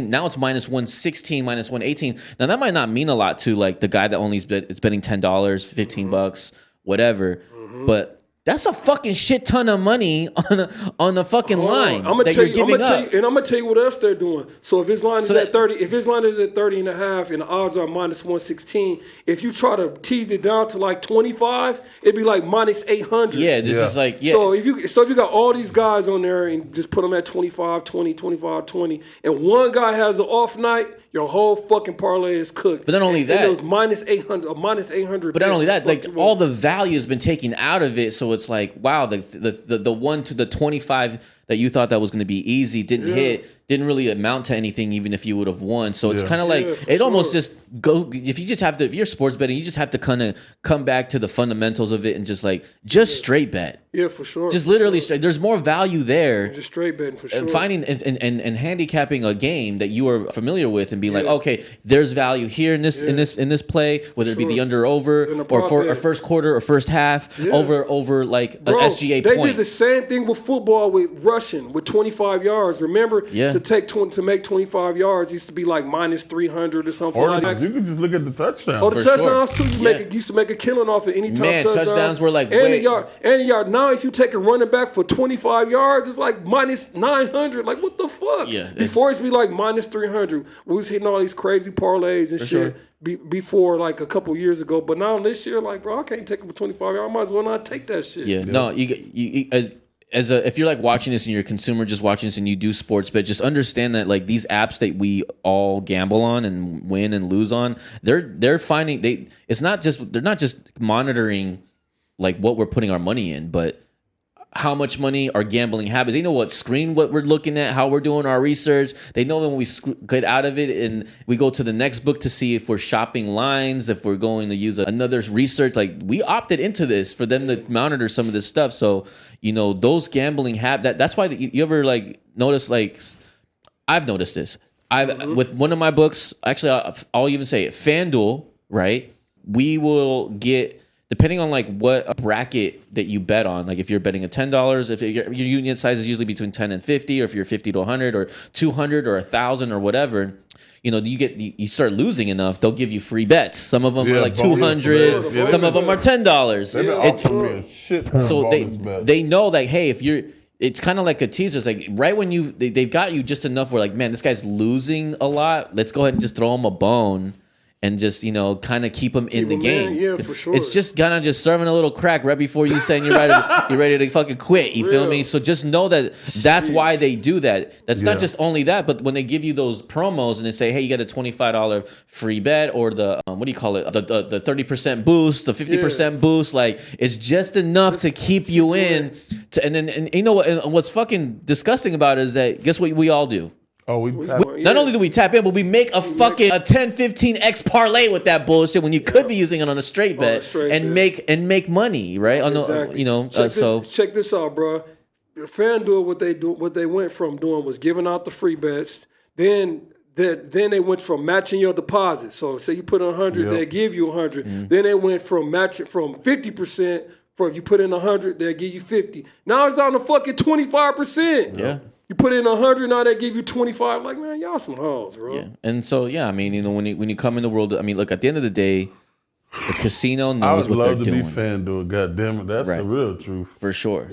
Now it's minus 116, minus 118. Now that might not mean a lot to like the guy that only is betting $10, $15, whatever. But that's a fucking shit ton of money on the fucking line that you're giving up. And I'm gonna tell you what else they're doing. So if his line is at 30, if his line is at 30 and a half, and the odds are minus 116, if you try to tease it down to like 25, it'd be like minus 800. Yeah, this is like So if you got all these guys on there and just put them at 25, 20, 25, 20, and one guy has an off night, your whole fucking parlay is cooked. But not only that, it was minus 800. But not only that, like all the value has been taken out of it. So it's like, wow, the 1 to the 25 that you thought that was going to be easy didn't hit, didn't really amount to anything, even if you would have won. So it's kind of like it almost just go. If you're sports betting, you just have to kind of come back to the fundamentals of it and just straight bet. Yeah, for sure. Just literally straight. There's more value there. Just straight betting for sure. And finding and handicapping a game that you are familiar with and being like, okay, there's value here in this play, whether it be the under or over or first quarter or first half over like an SGA they points. did the same thing with football with rushing with 25 yards. Remember, to make 25 yards used to be like minus 300 or something like that. You can just look at the touchdowns. Oh, the touchdowns too. Used to make a killing off of any touchdowns were like and a yard. Now if you take a running back for 25 yards, it's like minus 900. Like what the fuck? Yeah, before it's be like minus 300. We was hitting all these crazy parlays and shit. Before like a couple years ago, but now this year, like, bro, I can't take it for 25 yards. I might as well not take that shit. Yeah, no, if you're like watching this and you're a consumer just watching this and you do sports bet, just understand that like these apps that we all gamble on and win and lose on, they're finding they're not just monitoring like what we're putting our money in, but how much money our gambling habits. They know what we're looking at, how we're doing our research. They know when we get out of it and we go to the next book to see if we're shopping lines, if we're going to use another research. Like we opted into this for them to monitor some of this stuff. So, those gambling that's why you ever like notice, like I've noticed this. With one of my books, actually, I'll even say it, FanDuel, right? We will get, depending on like what bracket that you bet on, like if you're betting at $10, if your unit size is usually between 10 and 50, or if you're 50 to 100 or 200 or 1,000 or whatever, you start losing enough, they'll give you free bets. Some of them are like 200, some of them are $10. So they know like, hey, it's kind of like a teaser. It's like right when they've got you just enough where like, man, this guy's losing a lot. Let's go ahead and just throw him a bone. And just, kind of keep them in the game. Yeah, for sure. It's just kind of just serving a little crack right before you saying you're ready to fucking quit. You feel me? So just know that's why they do that. That's not just only that, but when they give you those promos and they say, hey, you got a $25 free bet or the, what do you call it? The 30% boost, the 50% boost. Like, it's just enough to keep you in. And you know what? And what's fucking disgusting about it is that, guess what we all do? Oh, Not only do we tap in, but we make a fucking 10-15x parlay with that bullshit when you could be using it on a straight bet and make money, right? Check this out, bro. FanDuel, what they went from doing was giving out the free bets. Then they went from matching your deposit. So say you put in 100, they give you 100. Mm-hmm. Then they went from matching from 50%. For if you put in 100, they'll give you 50. Now it's down to fucking 25%. Yeah. You put in 100, now they give you 25. Like, man, y'all some hoes, bro. Yeah. And so, I mean, when you come in the world, I mean, look, at the end of the day, the casino knows what they're doing. I would love to be FanDuel. God damn it, that's the real truth. For sure.